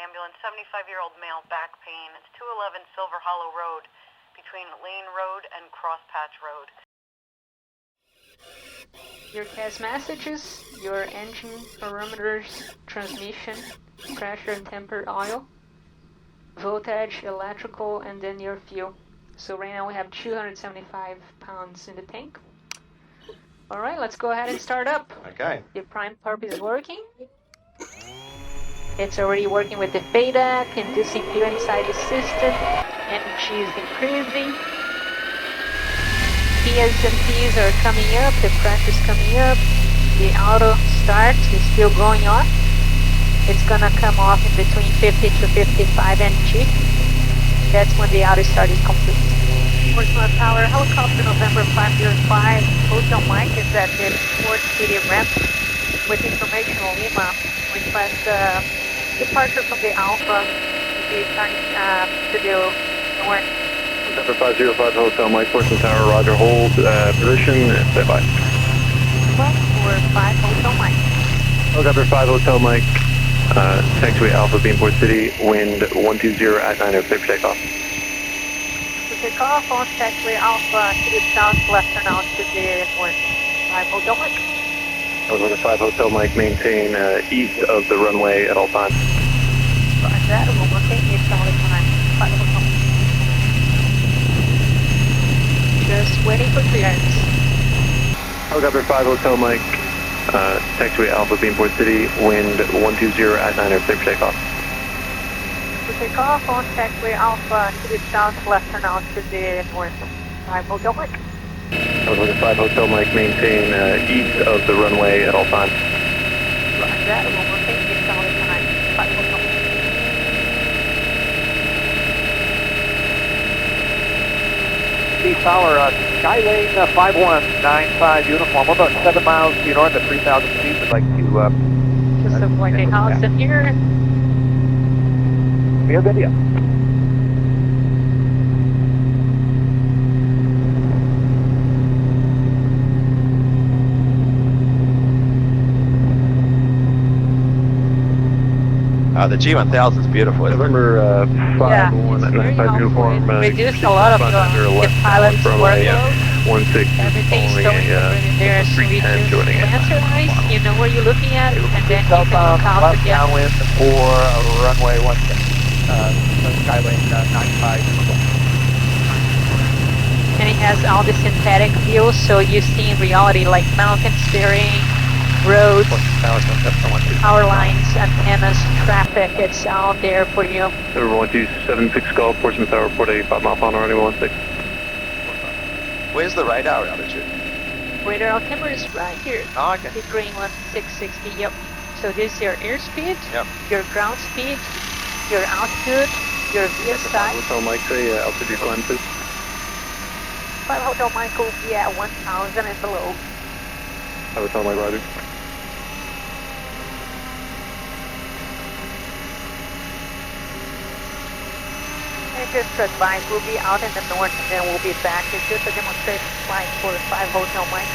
Ambulance, 75-year-old male, back pain. It's 211 Silver Hollow Road, between Lane Road and Crosspatch Road. Your CAS messages, your engine parameters, transmission, pressure and tempered oil, voltage, electrical, and then your fuel. So right now we have 275 pounds in the tank. All right, let's go ahead and start up. Okay. The prime pump is working. It's already working with the FADAC, inducing fuel inside the system. Energy is increasing. Ps and Ps are coming up, the pressure is coming up. The auto start is still going on. It's gonna come off in between 50 to 55 NG. That's when the auto start is complete. Portsmouth Tower, helicopter November 505. Hotel Mike is at the Port City ramp with information on Lima. Request departure from the Alpha to be turning to the north. November 505 Hotel Mike, Portsmouth Tower, roger, hold position, stand by. 145 Hotel Mike. Helicopter 5 Hotel Mike, taxiway Alpha, Beamport City, wind 120 at 9, clear for takeoff. To take off on taxiway Alpha to the southwestern out to the north. 5 Hotel Mike. Helicopter 5 Hotel Mike, maintain east of the runway at all times. Roger that, we'll maintain east all the time. 5 Hotel Mike. Just waiting for clearance. Helicopter 5 Hotel Mike, taxiway Alpha, Beamport City, wind 120 at 9, clear for takeoff. To take off on taxiway Alpha to the southwestern out to the north. 5 Hotel Mike. Helicopter 5 Hotel Mike, maintain east of the runway at all times. Roger that, we'll maintain east all the time. 5 Hotel Mike. Steve Fowler, Skylane 5195 uniform, we're about 7 miles to your north at 3,000 feet. We'd like to Just avoiding Allison here. we have video. The G1000 is beautiful. Isn't it? November 5 Yeah, 1 it's very 95 uniform. helpful. It reduced a lot of the pilot's workload. 160 Everything's following going a there, so we 310 joining it. answerize, you know where you're looking at, and then you can Southbound, count left again. downwind for runway 16, Skylane 95 uniform. And it has all the synthetic views, so you see in reality like mountain steering, roads, power lines, antennas, traffic, it's all there for you. November 1276 Golf, Portsmouth Tower, report 85 mile per hour, runway 16. Where's the radar altitude? Radar altimeter is right here. Oh, okay. The green one, 660, yep. So this is your airspeed, Yep. your ground speed, your altitude, your VSI. Hotel Mike, say altitude climb, please. 5 Hotel Mike will be at 1,000 and below. Hotel Mike, roger. And just to advise, we'll be out in the north and then we'll be back. It's just a demonstration flight for 5 Hotel Mike.